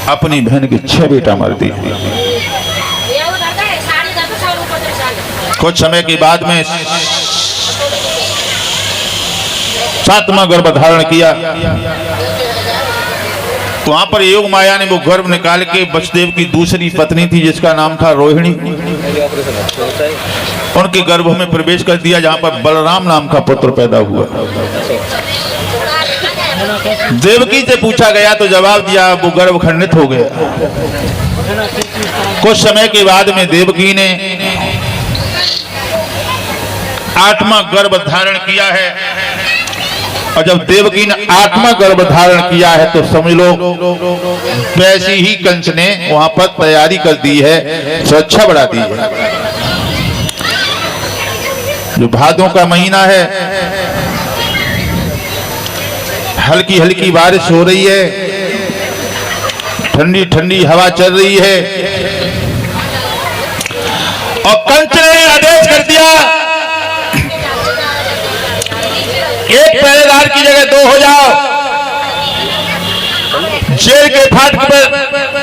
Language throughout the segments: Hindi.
अपनी बहन के 6 बेटा मार दिए। कुछ समय के बाद में 7वां गर्भ धारण किया। वहां पर योग माया ने वो गर्भ निकाल के वसुदेव की दूसरी पत्नी थी जिसका नाम था रोहिणी, उनके गर्भ में प्रवेश कर दिया, जहां पर बलराम नाम का पुत्र पैदा हुआ। देवकी से पूछा गया तो जवाब दिया, वो गर्भ खंडित हो गया। कुछ समय के बाद में देवकी ने 8वां गर्भ धारण किया है। और जब देवकी ने 8वां गर्भ धारण किया है तो समझ लो वैसी ही कंस ने वहां पर तैयारी कर दी है, सुरक्षा बढ़ा दी है। जो भादों का महीना है, हल्की हल्की बारिश हो रही है, ठंडी ठंडी हवा चल रही है, और कंस ने आदेश कर दिया एक पहरेदार की जगह 2 हो जाओ, जेल के फाटक पर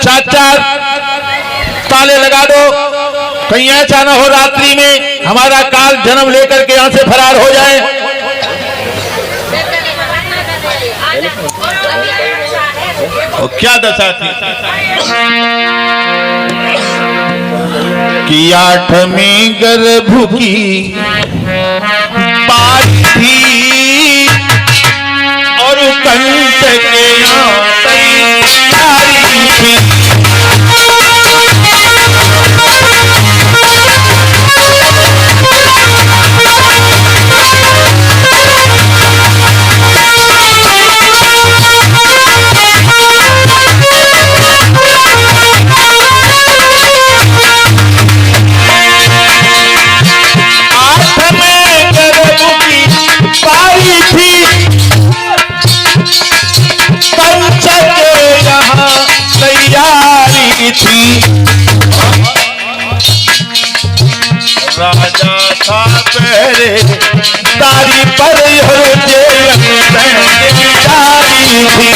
4-4 ताले लगा दो, कहीं ऐसा ना हो रात्रि में हमारा काल जन्म लेकर के यहां से फरार हो जाए। और क्या दशा थी कि 8वें गर्भ की बारी थी और कंस के यहाँ तैयारी थी। राजा था पहरे दारी पर जेल जारी थी।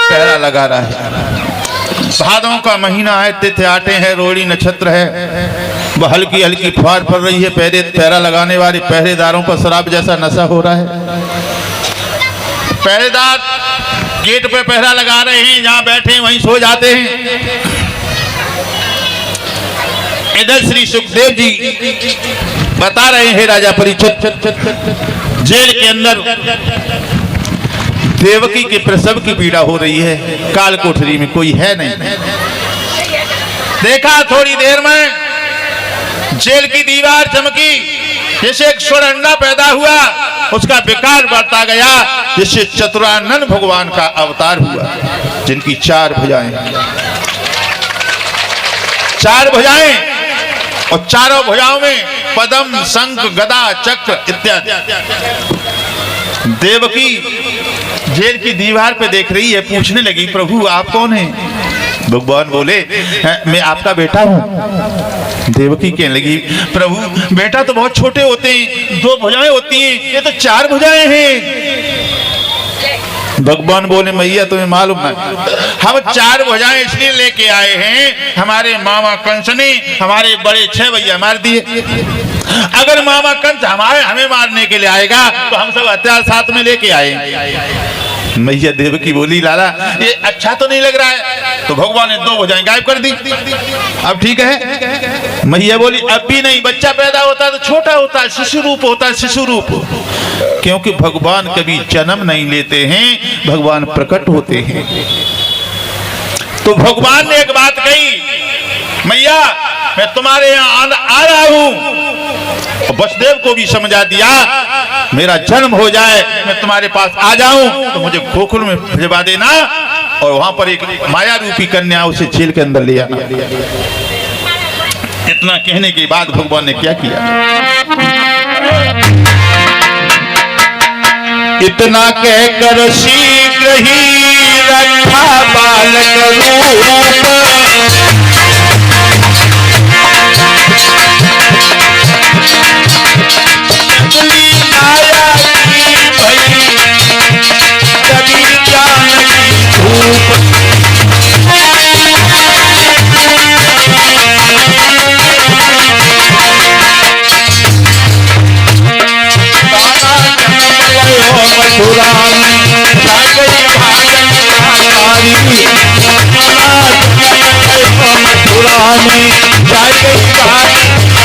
पहरा लगा रहा है। भादों का महीना है, तिथि आटे हैं, रोहिणी नक्षत्र है, वह हल्की हल्की फुहार पड़ रही है। पहरा लगाने वाले पहरेदारों पर शराब जैसा नशा हो रहा है। पहरेदार गेट पे पहरा लगा रहे हैं, जहां बैठे वहीं सो जाते हैं। इधर श्री सुखदेव जी बता रहे हैं, राजा परीक्षित, जेल के अंदर देवकी के प्रसव की पीड़ा हो रही है। काल कोठरी में कोई है नहीं। देखा थोड़ी देर में जेल की दीवार चमकी, जैसे एक स्वर्ण अंडा पैदा हुआ, उसका विकार बढ़ता गया, जिससे चतुरानन भगवान का अवतार हुआ, जिनकी 4 भुजाएं, 4 भुजाएं, और चारों भुजाओं में पद्म, शंख, गदा, चक्र इत्यादि। देवकी जेल की दीवार पे देख रही है, पूछने लगी, प्रभु आप कौन हैं? भगवान बोले, मैं आपका बेटा हूं। देवकी कहने लगी, प्रभु बेटा तो बहुत छोटे होते हैं, 2 भुजाएं होती हैं, ये तो 4 भुजाएं हैं। भगवान बोले, मैया तुम्हें मालूम है, हम 4 भुजाएं इसलिए लेके आए हैं, हमारे मामा कंस ने हमारे बड़े 6 भैया मार दिए। अगर मामा कंस हमें मारने के लिए आएगा तो हम सब हथियार साथ में लेके आए। मैया देवकी बोली, लाला ये अच्छा तो नहीं लग रहा है। तो भगवान ने 2 भुजाएं गायब कर दी। अब ठीक है? मैया बोली, अब भी नहीं, बच्चा पैदा होता है तो छोटा होता है, शिशु रूप होता है, शिशु रूप। क्योंकि भगवान कभी जन्म नहीं लेते हैं, भगवान प्रकट होते हैं। तो भगवान ने एक बात कही, मैया मैं तुम्हारे यहाँ आ रहा हूं। वसुदेव को भी समझा दिया, मेरा जन्म हो जाए, मैं तुम्हारे पास आ जाऊं तो मुझे गोकुल में भिजवा देना, और वहां पर एक माया रूपी कन्या उसे जेल के अंदर ले आना। इतना कहने के बाद भगवान ने क्या किया? इतना कहकर शीघ्र ही रखा बालक रूप। जंगली माया की भई कभी ज्ञान की धूप। मथुरा में जा गई भागनकारी। मथुरा में जा गई भागनकारी।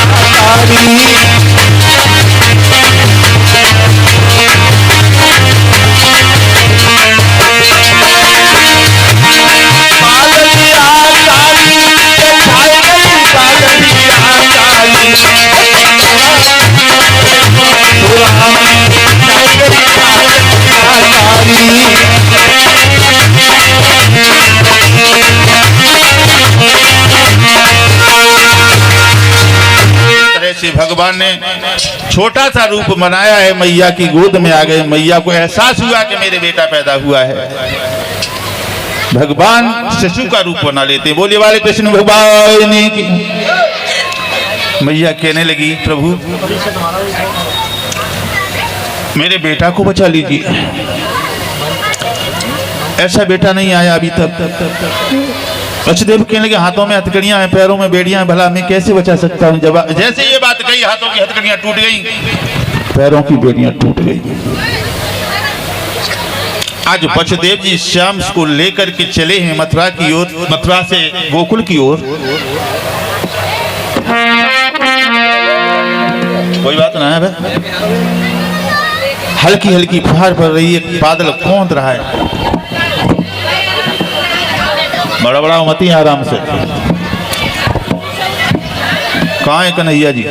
भगवान ने छोटा सा रूप बनाया है, मैया की गोद में आ गए। मैया को एहसास हुआ कि मेरे बेटा पैदा हुआ है। भगवान शिशु का रूप बना लेते। बोलिए वाले कृष्ण भगवान की। मैया कहने लगी, प्रभु मेरे बेटा को बचा लीजिए। ऐसा बेटा नहीं आया अभी तक। वसुदेव कहने लगे, हाथों में हथकड़ियां हैं, पैरों में बेड़ियां हैं, भला मैं कैसे बचा सकता हूं। जब जैसे ये बात कही, हाथों की हथकड़ियां टूट गई, पैरों की बेड़ियां टूट गई। आज वसुदेव जी श्याम को लेकर के चले हैं मथुरा की ओर, मथुरा से गोकुल की ओर। कोई बात ना है भाई। हल्की हल्की फुहार पड़ रही है, बादल कौंध रहा है। बड़ा बड़ा मती आराम से। कहाँ है कन्हैया जी?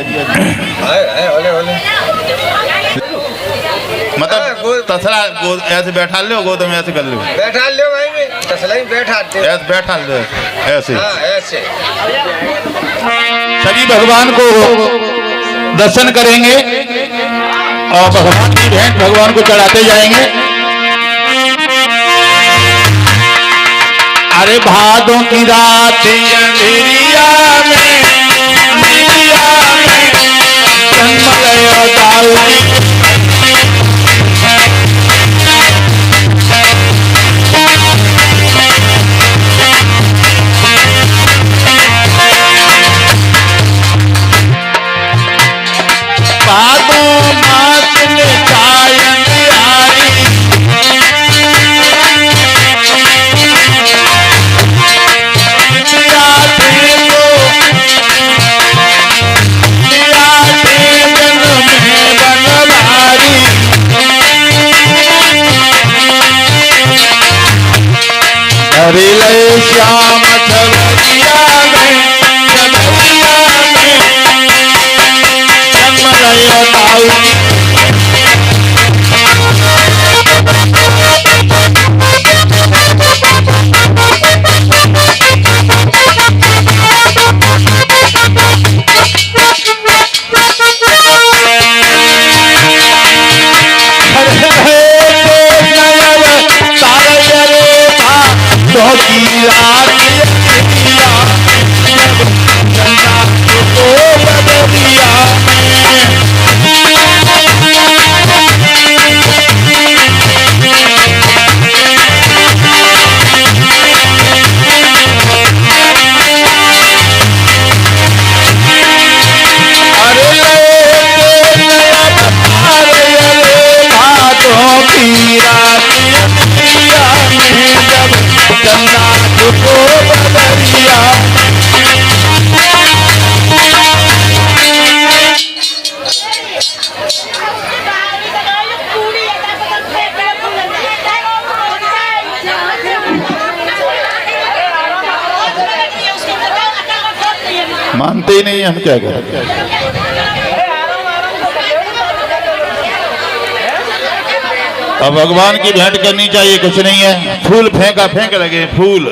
मतलब तसला ऐसे बैठा लो, गोद में ऐसे कर लो, बैठा लो भाई, तसला ही बैठा दो, ऐसे बैठा लो, ऐसे ऐसे। सभी भगवान को दर्शन करेंगे और भगवान की भेंट भगवान को चढ़ाते जाएंगे। अरे भादों की रात अंधेरिया में जन्म गया दाऊदी। भादों मास में सायन आई, हरे लय श्याम छवरिया में जन्म गया दाऊदी। मानते ही नहीं, हम क्या करें। अब भगवान की भेंट करनी चाहिए, कुछ नहीं है। फूल फेंका फेंक लगे, फूल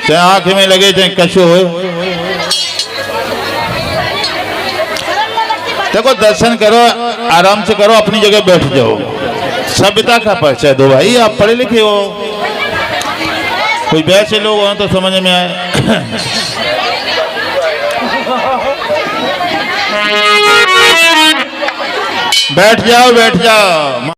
चाहे आंख में लगे चाहे कशो हो। देखो दर्शन करो, आराम से करो, अपनी जगह बैठ जाओ। सभ्यता का परिचय दो भाई, आप पढ़े लिखे हो, कोई वैसे लोग हो तो समझ में आए। बैठ जाओ बैठ जाओ।